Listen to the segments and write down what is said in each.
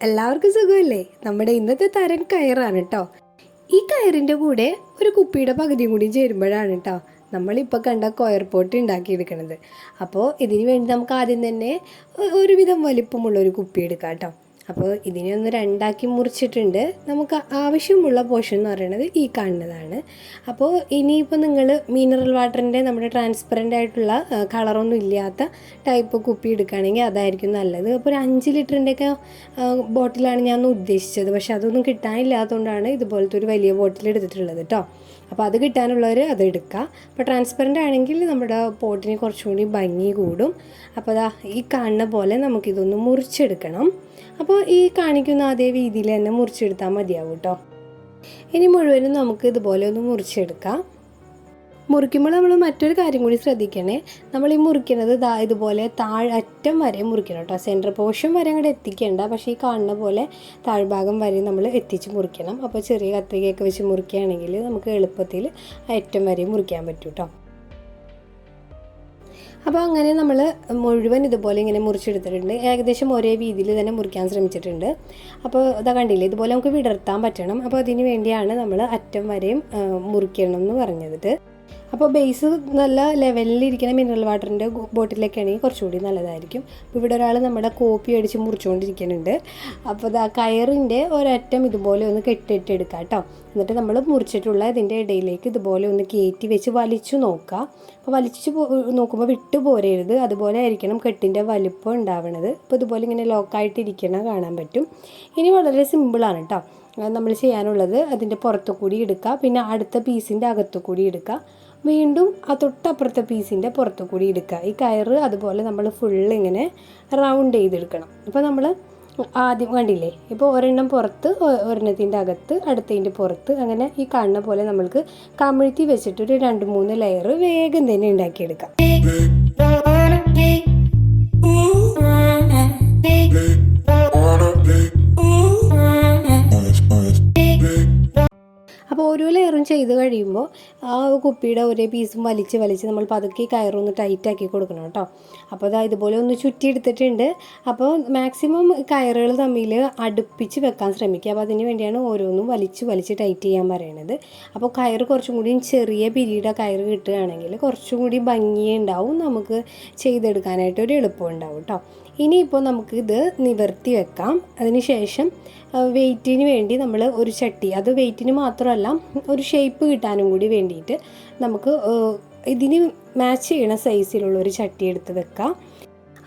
എല്ലാവർക്കും സുഖമല്ലേ? നമ്മുടെ ഇന്നത്തെ തരൻ കയറാണ് കേട്ടോ. ഈ കയറിൻ്റെ കൂടെ ഒരു കുപ്പിയുടെ പകുതിയും കൂടി ചേരുമ്പോഴാണ് കേട്ടോ നമ്മളിപ്പോൾ കണ്ട കൊയർ പോട്ട് ഉണ്ടാക്കിയെടുക്കണത്. അപ്പോൾ ഇതിന് വേണ്ടി നമുക്ക് ആദ്യം തന്നെ ഒരുവിധം വലിപ്പമുള്ളൊരു കുപ്പി എടുക്കാം കേട്ടോ. അപ്പോൾ ഇതിനെ ഒന്ന് രണ്ടാക്കി മുറിച്ചിട്ടുണ്ട്. നമുക്ക് ആവശ്യമുള്ള പോർഷൻ എന്ന് പറയുന്നത് ഈ കാണുന്നതാണ്. അപ്പോൾ ഇനിയിപ്പോൾ നിങ്ങൾ മിനറൽ വാട്ടറിൻ്റെ നമ്മുടെ ട്രാൻസ്പെറൻ്റ് ആയിട്ടുള്ള കളറൊന്നും ഇല്ലാത്ത ടൈപ്പ് കുപ്പി എടുക്കുകയാണെങ്കിൽ അതായിരിക്കും നല്ലത്. അപ്പോൾ ഒരു 5 ലിറ്ററിൻ്റെയൊക്കെ ബോട്ടിലാണ് ഞാൻ ഉദ്ദേശിച്ചത്. പക്ഷെ അതൊന്നും കിട്ടാനില്ലാത്തതുകൊണ്ടാണ് ഇതുപോലത്തെ ഒരു വലിയ ബോട്ടിൽ എടുത്തിട്ടുള്ളത് കേട്ടോ. അപ്പോൾ അത് കിട്ടാനുള്ളവർ അത് എടുക്കുക. അപ്പോൾ ട്രാൻസ്പെറൻ്റ് ആണെങ്കിൽ നമ്മുടെ പോട്ടിന് കുറച്ചും കൂടി ഭംഗി കൂടും. അപ്പോൾ അതാ ഈ കാണുന്ന പോലെ നമുക്കിതൊന്ന് മുറിച്ചെടുക്കണം. അപ്പോൾ ഈ കാണിക്കുന്ന അതേ രീതിയിൽ തന്നെ മുറിച്ചെടുത്താൽ മതിയാവും കേട്ടോ. ഇനി മുഴുവനും നമുക്ക് ഇതുപോലെ ഒന്ന് മുറിച്ചെടുക്കാം. മുറിക്കുമ്പോൾ നമ്മൾ മറ്റൊരു കാര്യം കൂടി ശ്രദ്ധിക്കണേ. നമ്മൾ ഈ മുറിക്കുന്നത് ഇതുപോലെ അറ്റം വരെ മുറിക്കണം കേട്ടോ. സെൻറ്റർ പോർഷൻ വരെ അങ്ങോട്ട് എത്തിക്കേണ്ട. പക്ഷേ ഈ കാണുന്ന പോലെ താഴ്ഭാഗം വരെ നമ്മൾ എത്തിച്ച് മുറിക്കണം. അപ്പോൾ ചെറിയ കത്രികയൊക്കെ വെച്ച് മുറിക്കുകയാണെങ്കിൽ നമുക്ക് എളുപ്പത്തിൽ അറ്റം വരെ മുറിക്കാൻ പറ്റും കേട്ടോ. അപ്പോൾ അങ്ങനെ നമ്മൾ മുഴുവൻ ഇതുപോലെ ഇങ്ങനെ മുറിച്ചെടുത്തിട്ടുണ്ട്. ഏകദേശം ഒരേ രീതിയിൽ തന്നെ മുറിക്കാൻ ശ്രമിച്ചിട്ടുണ്ട്. അപ്പോൾ ഇതാ കണ്ടില്ലേ, ഇതുപോലെ നമുക്ക് വിടർത്താൻ പറ്റണം. അപ്പോൾ അതിന് വേണ്ടിയാണ് നമ്മൾ അറ്റം വരെയും മുറിക്കണം എന്ന് പറഞ്ഞത്. അപ്പോൾ ബേസ് നല്ല ലെവലിലിരിക്കുന്ന മിനറൽ വാട്ടറിൻ്റെ ബോട്ടിലൊക്കെ ആണെങ്കിൽ കുറച്ചുകൂടി നല്ലതായിരിക്കും. അപ്പോൾ ഇവിടെ ഒരാൾ നമ്മുടെ കോപ്പി അടിച്ച് മുറിച്ചുകൊണ്ടിരിക്കുന്നുണ്ട്. അപ്പോൾ ആ കയറിൻ്റെ ഒരറ്റം ഇതുപോലെ ഒന്ന് കെട്ടിട്ടെടുക്കുക കേട്ടോ. എന്നിട്ട് നമ്മൾ മുറിച്ചിട്ടുള്ള ഇതിൻ്റെ ഇടയിലേക്ക് ഇതുപോലെ ഒന്ന് കയറ്റി വെച്ച് വലിച്ചു നോക്കുക. അപ്പോൾ വലിച്ചു നോക്കുമ്പോൾ വിട്ടു പോരരുത്. അതുപോലെ ആയിരിക്കണം കെട്ടിൻ്റെ വലിപ്പം ഉണ്ടാവണത്. അപ്പോൾ ഇതുപോലെ ഇങ്ങനെ ലോക്കായിട്ടിരിക്കണം കാണാൻ പറ്റും. ഇനി വളരെ സിമ്പിളാണ് കേട്ടോ. നമ്മൾ ചെയ്യാനുള്ളത് അതിൻ്റെ പുറത്തു കൂടി എടുക്കുക, പിന്നെ അടുത്ത പീസിൻ്റെ അകത്തു കൂടി എടുക്കുക, വീണ്ടും ആ തൊട്ടപ്പുറത്തെ പീസിൻ്റെ പുറത്തു കൂടി എടുക്കുക. ഈ കയറ് അതുപോലെ നമ്മൾ ഫുള്ള് ഇങ്ങനെ റൗണ്ട് ചെയ്തെടുക്കണം. അപ്പോൾ നമ്മൾ ആദ്യം കണ്ടില്ലേ, ഇപ്പോൾ ഒരെണ്ണം പുറത്ത്, ഒരെണ്ണത്തിൻ്റെ അകത്ത്, അടുത്തതിൻ്റെ പുറത്ത്, അങ്ങനെ ഈ കാണുന്ന പോലെ നമ്മൾക്ക് കമിഴ്ത്തി വെച്ചിട്ടൊരു 2-3 ലെയർ വേഗം തന്നെ ഉണ്ടാക്കിയെടുക്കാം. അപ്പോൾ ഓരോ ലെയറും ചെയ്ത് കഴിയുമ്പോൾ ആ കുപ്പിയുടെ ഒരേ പീസും വലിച്ച് നമ്മൾ പതുക്കെ കയറൊന്ന് ടൈറ്റാക്കി കൊടുക്കണം കേട്ടോ. അപ്പോൾ അതാ ഇതുപോലെ ഒന്ന് ചുറ്റിയെടുത്തിട്ടുണ്ട്. അപ്പോൾ മാക്സിമം കയറുകൾ തമ്മിൽ അടുപ്പിച്ച് വെക്കാൻ ശ്രമിക്കുക. അപ്പോൾ അതിന് വേണ്ടിയാണ് ഓരോന്നും വലിച്ച് ടൈറ്റ് ചെയ്യാൻ പറയുന്നത്. അപ്പോൾ കയറ് കുറച്ചും കൂടി ചെറിയ പിരിയുടെ കയറ് കിട്ടുകയാണെങ്കിൽ കുറച്ചും കൂടി ഭംഗിയുണ്ടാവും, നമുക്ക് ചെയ്തെടുക്കാനായിട്ട് ഒരു എളുപ്പം ഉണ്ടാവും കേട്ടോ. ഇനിയിപ്പോൾ നമുക്കിത് നിവർത്തി വെക്കാം. അതിന് ശേഷം വെയിറ്റിന് വേണ്ടി നമ്മൾ ഒരു ചട്ടി, അത് വെയിറ്റിന് മാത്രമല്ല ഒരു ഷേപ്പ് കിട്ടാനും കൂടി വേണ്ടിയിട്ട് നമുക്ക് ഇതിന് മാച്ച് ചെയ്യണ സൈസിലുള്ളൊരു ചട്ടി എടുത്ത് വെക്കാം.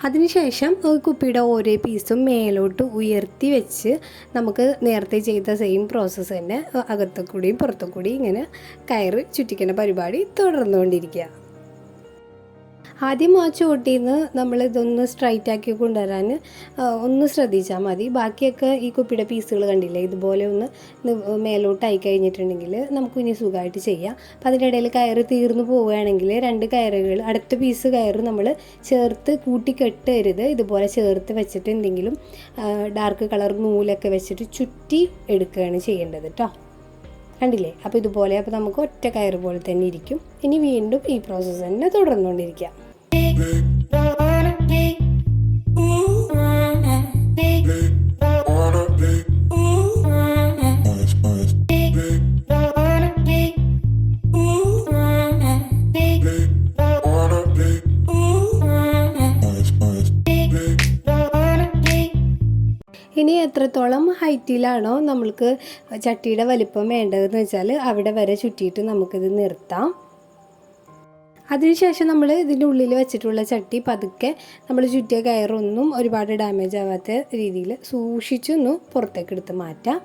അതിനുശേഷം കുപ്പിയുടെ ഓരോ പീസും മേലോട്ട് ഉയർത്തി വെച്ച് നമുക്ക് നേരത്തെ ചെയ്ത സെയിം പ്രോസസ്സ് തന്നെ അകത്തു കൂടിയും പുറത്തു കൂടി ഇങ്ങനെ കയറ് ചുറ്റിക്കുന്ന പരിപാടി തുടർന്നുകൊണ്ടിരിക്കുക. ആദ്യം ആ ചോട്ടിൽ നിന്ന് നമ്മളിതൊന്ന് സ്ട്രൈറ്റാക്കി കൊണ്ടുവരാൻ ഒന്ന് ശ്രദ്ധിച്ചാൽ മതി. ബാക്കിയൊക്കെ ഈ കുപ്പിയുടെ പീസുകൾ കണ്ടില്ലേ, ഇതുപോലെ ഒന്ന് മേലോട്ടായി കഴിഞ്ഞിട്ടുണ്ടെങ്കിൽ നമുക്ക് ഇനി സുഖമായിട്ട് ചെയ്യാം. അപ്പം അതിൻ്റെ ഇടയിൽ കയറ് തീർന്നു പോവുകയാണെങ്കിൽ 2 കയറുകൾ, അടുത്ത പീസ് കയറ് നമ്മൾ ചേർത്ത് കൂട്ടി കെട്ടരുത്. ഇതുപോലെ ചേർത്ത് വെച്ചിട്ട് എന്തെങ്കിലും ഡാർക്ക് കളർ നൂലൊക്കെ വെച്ചിട്ട് ചുറ്റി എടുക്കുകയാണ് ചെയ്യേണ്ടത് കേട്ടോ. കണ്ടില്ലേ, അപ്പോൾ ഇതുപോലെ അപ്പോൾ നമുക്ക് ഒറ്റ കയറ് പോലെ തന്നെ ഇരിക്കും. ഇനി വീണ്ടും ഈ പ്രോസസ്സ് തന്നെ തുടർന്നുകൊണ്ടിരിക്കുക. ഇനി എത്രത്തോളം ഹൈറ്റിലാണോ നമ്മൾക്ക് ചട്ടിയുടെ വലിപ്പം വേണ്ടതെന്ന് വെച്ചാൽ അവിടെ വരെ ചുറ്റിയിട്ട് നമുക്കിത് നിർത്താം. അതിനുശേഷം നമ്മൾ ഇതിൻ്റെ ഉള്ളിൽ വെച്ചിട്ടുള്ള ചട്ടി പതുക്കെ നമ്മൾ ചുറ്റിയ കയറൊന്നും ഒരുപാട് ഡാമേജ് ആവാത്ത രീതിയിൽ സൂക്ഷിച്ചൊന്ന് പുറത്തേക്ക് എടുത്ത് മാറ്റാം.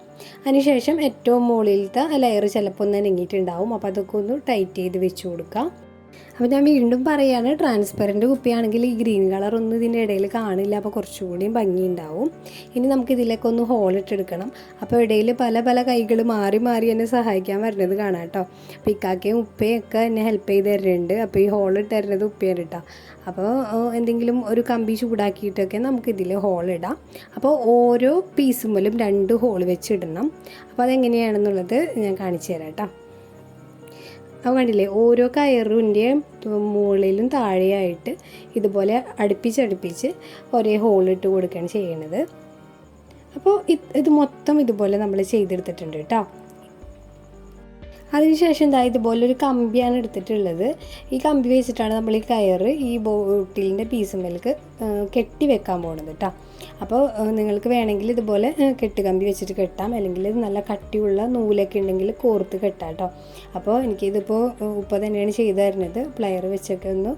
അതിനുശേഷം ഏറ്റവും മുകളിലത്തെ ലെയർ ചിലപ്പോൾ ഒന്ന് അനങ്ങിയിട്ടുണ്ടാവും. അപ്പോൾ അതൊക്കെ ഒന്ന് ടൈറ്റ് ചെയ്ത് വെച്ച് കൊടുക്കാം. അപ്പോൾ ഞാൻ വീണ്ടും പറയുകയാണ്, ട്രാൻസ്പെറൻറ്റ് കുപ്പിയാണെങ്കിൽ ഈ ഗ്രീൻ കളറൊന്നും ഇതിൻ്റെ ഇടയിൽ കാണില്ല. അപ്പോൾ കുറച്ചുകൂടിയും ഭംഗി ഉണ്ടാവും. ഇനി നമുക്ക് ഇതിലേക്ക് ഒന്ന് ഹോളിട്ടെടുക്കണം. അപ്പോൾ ഇടയിൽ പല കൈകൾ മാറി എന്നെ സഹായിക്കാൻ വരുന്നത് കാണാം കേട്ടോ. അപ്പോൾ ഇക്കാക്കയും ഉപ്പയും ഒക്കെ എന്നെ ഹെൽപ്പ് ചെയ്ത് തരുന്നുണ്ട്. അപ്പോൾ ഈ ഹോളിട്ട് തരുന്നത് ഉപ്പയാണ് കേട്ടോ. അപ്പോൾ എന്തെങ്കിലും ഒരു കമ്പി ചൂടാക്കിയിട്ടൊക്കെ നമുക്കിതിൽ ഹോളിടാം. അപ്പോൾ ഓരോ പീസുമ്മലും 2 ഹോൾ വെച്ചിടണം. അപ്പോൾ അതെങ്ങനെയാണെന്നുള്ളത് ഞാൻ കാണിച്ചു തരാം കേട്ടോ. അപ്പോൾ കണ്ടില്ലേ, ഓരോ കയറിൻ്റെയും മുകളിലും താഴെയായിട്ട് ഇതുപോലെ അടുപ്പിച്ച് ഒരേ ഹോളിട്ട് കൊടുക്കുകയാണ് ചെയ്യണത്. അപ്പോൾ ഇത് മൊത്തം ഇതുപോലെ നമ്മൾ ചെയ്തെടുത്തിട്ടുണ്ട് കേട്ടോ. അതിനുശേഷം ഇതുപോലൊരു കമ്പിയാണ് എടുത്തിട്ടുള്ളത്. ഈ കമ്പി വെച്ചിട്ടാണ് നമ്മൾ ഈ കയറ് ഈ ബോട്ടിലിൻ്റെ പീസുമ്മേലേക്ക് കെട്ടി വെക്കാൻ പോകുന്നത് കേട്ടോ. അപ്പോൾ നിങ്ങൾക്ക് വേണമെങ്കിൽ ഇതുപോലെ കെട്ടുകമ്പി വെച്ചിട്ട് കെട്ടാം, അല്ലെങ്കിൽ നല്ല കട്ടിയുള്ള നൂലൊക്കെ ഉണ്ടെങ്കിൽ കോർത്ത് കെട്ടാം കേട്ടോ. അപ്പോൾ എനിക്കിതിപ്പോൾ ഉപ്പ തന്നെയാണ് ചെയ്തു തരുന്നത്. പ്ലയർ വെച്ചൊക്കെ ഒന്ന്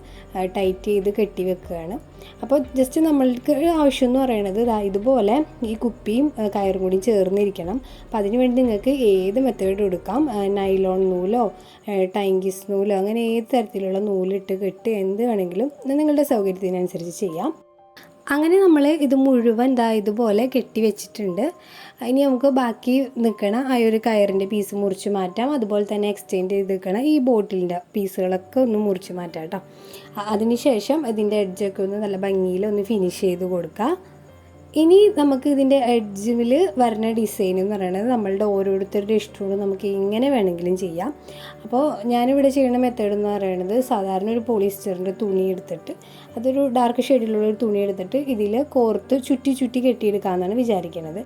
ടൈറ്റ് ചെയ്ത് കെട്ടി വെക്കുകയാണ്. അപ്പോൾ ജസ്റ്റ് നമ്മൾക്ക് ആവശ്യം എന്ന് പറയുന്നത് ഇതുപോലെ ഈ കുപ്പിയും കയറും കൂടി ചേർന്നിരിക്കണം. അപ്പോൾ അതിന് വേണ്ടി നിങ്ങൾക്ക് ഏത് മെത്തേഡ് എടുക്കാം. നൈലോൺ നൂലോ ടൈങ്കിസ് നൂലോ അങ്ങനെ ഏത് തരത്തിലുള്ള നൂലിട്ട് കെട്ടി എന്ത് വേണമെങ്കിലും നിങ്ങളുടെ സൗകര്യത്തിനനുസരിച്ച് ചെയ്യാം. അങ്ങനെ നമ്മൾ ഇത് മുഴുവൻ ഇതുപോലെ കെട്ടി വെച്ചിട്ടുണ്ട്. ഇനി നമുക്ക് ബാക്കി നിൽക്കണ ആ ഒരു കയറിൻ്റെ പീസ് മുറിച്ച് മാറ്റാം. അതുപോലെ തന്നെ എക്സ്റ്റെൻഡ് ചെയ്ത് നിൽക്കണ ഈ ബോട്ടിലിൻ്റെ പീസുകളൊക്കെ ഒന്ന് മുറിച്ച് മാറ്റാം കേട്ടോ. അതിനുശേഷം ഇതിൻ്റെ എഡ്ജൊക്കെ ഒന്ന് നല്ല ഭംഗിയിൽ ഒന്ന് ഫിനിഷ് ചെയ്ത് കൊടുക്കുക. ഇനി നമുക്ക് ഇതിൻ്റെ എഡ്ജിൽ വരുന്ന ഡിസൈൻ എന്ന് പറയുന്നത് നമ്മളുടെ ഓരോരുത്തരുടെ ഇഷ്ടത്തോട് നമുക്ക് എങ്ങനെ വേണമെങ്കിലും ചെയ്യാം. അപ്പോൾ ഞാനിവിടെ ചെയ്യുന്ന മെത്തേഡ് എന്ന് പറയുന്നത് സാധാരണ ഒരു പോളിസ്റ്ററിൻ്റെ തുണി എടുത്തിട്ട് അതൊരു ഡാർക്ക് ഷെയ്ഡിലുള്ള ഒരു തുണി എടുത്തിട്ട് ഇതിൽ കോർത്ത് ചുറ്റി കെട്ടിയെടുക്കാമെന്നാണ് വിചാരിക്കുന്നത്.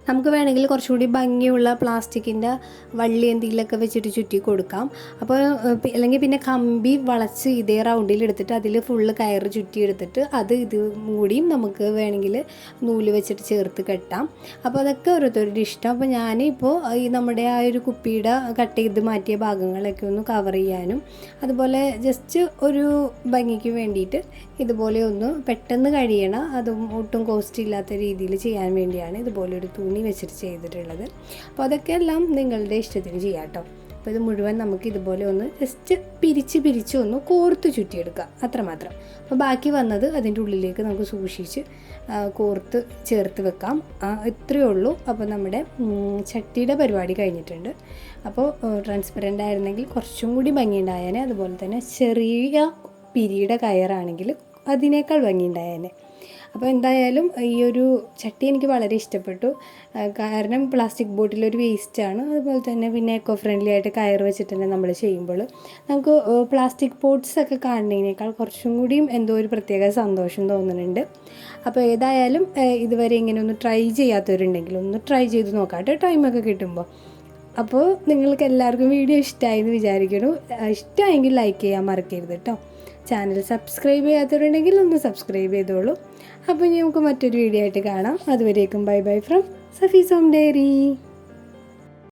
നമുക്ക് വേണമെങ്കിൽ കുറച്ചുകൂടി ഭംഗിയുള്ള പ്ലാസ്റ്റിക്കിൻ്റെ വള്ളി എന്തെങ്കിലുമൊക്കെ വെച്ചിട്ട് ചുറ്റി കൊടുക്കാം. അപ്പോൾ അല്ലെങ്കിൽ പിന്നെ കമ്പി വളച്ച് ഇതേ റൗണ്ടിൽ എടുത്തിട്ട് അതിൽ ഫുള്ള് കയറ് ചുറ്റി എടുത്തിട്ട് ഇത് കൂടിയും നമുക്ക് വേണമെങ്കിൽ നൂല് വെച്ചിട്ട് ചേർത്ത് കെട്ടാം. അപ്പോൾ അതൊക്കെ ഓരോരുത്തരുടെ ഇഷ്ടം. അപ്പോൾ ഞാനിപ്പോൾ ഈ നമ്മുടെ ആ ഒരു കുപ്പിയുടെ കട്ട് ചെയ്ത് മാറ്റിയ ഭാഗങ്ങളൊക്കെ ഒന്ന് കവർ ചെയ്യാനും അതുപോലെ ജസ്റ്റ് ഒരു ഭംഗിക്ക് വേണ്ടിയിട്ട് ഇതുപോലെ ഒന്ന് പെട്ടെന്ന് കഴിയണം, അതും ഒട്ടും കോസ്റ്റ് ഇല്ലാത്ത രീതിയിൽ ചെയ്യാൻ വേണ്ടിയാണ് ഇതുപോലെ ഒരു തുണി വെച്ചിട്ട് ചെയ്തിട്ടുള്ളത്. അപ്പോൾ അതൊക്കെ എല്ലാം നിങ്ങളുടെ ഇഷ്ടത്തിന് ചെയ്യാം കേട്ടോ. അപ്പോൾ ഇത് മുഴുവൻ നമുക്ക് ഇതുപോലെ ഒന്ന് ജസ്റ്റ് പിരിച്ച് ഒന്ന് കോർത്ത് ചുറ്റിയെടുക്കുക, അത്രമാത്രം. അപ്പോൾ ബാക്കി വന്നത് അതിൻ്റെ ഉള്ളിലേക്ക് നമുക്ക് സൂക്ഷിച്ച് കോർത്ത് ചേർത്ത് വെക്കാം. ഇത്രയേ ഉള്ളൂ. അപ്പോൾ നമ്മുടെ ചട്ടിയുടെ പരിപാടി കഴിഞ്ഞിട്ടുണ്ട്. അപ്പോൾ ട്രാൻസ്പെറൻ്റ് ആയിരുന്നെങ്കിൽ കുറച്ചും കൂടി ഭംഗിയുണ്ടായേനെ. അതുപോലെ തന്നെ ചെറിയ പിരിയുടെ കയറാണെങ്കിൽ അതിനേക്കാൾ ഭംഗിയുണ്ടായേനെ. അപ്പോൾ എന്തായാലും ഈ ഒരു ചട്ടി എനിക്ക് വളരെ ഇഷ്ടപ്പെട്ടു. കാരണം പ്ലാസ്റ്റിക് ബോട്ടിലൊരു വേസ്റ്റാണ്. അതുപോലെ തന്നെ പിന്നെ എക്കോ ഫ്രണ്ട്ലി ആയിട്ട് കയർ വെച്ചിട്ട് തന്നെ നമ്മൾ ചെയ്യുമ്പോൾ നമുക്ക് പ്ലാസ്റ്റിക് പോട്ട്സൊക്കെ കാണുന്നതിനേക്കാൾ കുറച്ചും കൂടിയും എന്തോ ഒരു പ്രത്യേക സന്തോഷം തോന്നുന്നുണ്ട്. അപ്പോൾ ഏതായാലും ഇതുവരെ ഇങ്ങനെ ഒന്ന് ട്രൈ ചെയ്യാത്തവരുണ്ടെങ്കിൽ ഒന്ന് ട്രൈ ചെയ്ത് നോക്കാം കേട്ടോ, ടൈമൊക്കെ കിട്ടുമ്പോൾ. അപ്പോൾ നിങ്ങൾക്ക് എല്ലാവർക്കും വീഡിയോ ഇഷ്ടമായി എന്ന് വിചാരിക്കുന്നു. ഇഷ്ടമായെങ്കിൽ ലൈക്ക് ചെയ്യാൻ മറക്കരുത് കേട്ടോ. ചാനൽ സബ്സ്ക്രൈബ് ചെയ്യാത്തവരുണ്ടെങ്കിൽ ഒന്ന് സബ്സ്ക്രൈബ് ചെയ്തോളൂ. അപ്പോൾ നമുക്ക് മറ്റൊരു വീഡിയോ ആയിട്ട് കാണാം. അതുവരേക്കും ബൈ ഫ്രം സഫീസ് ഹോം ഡയറി.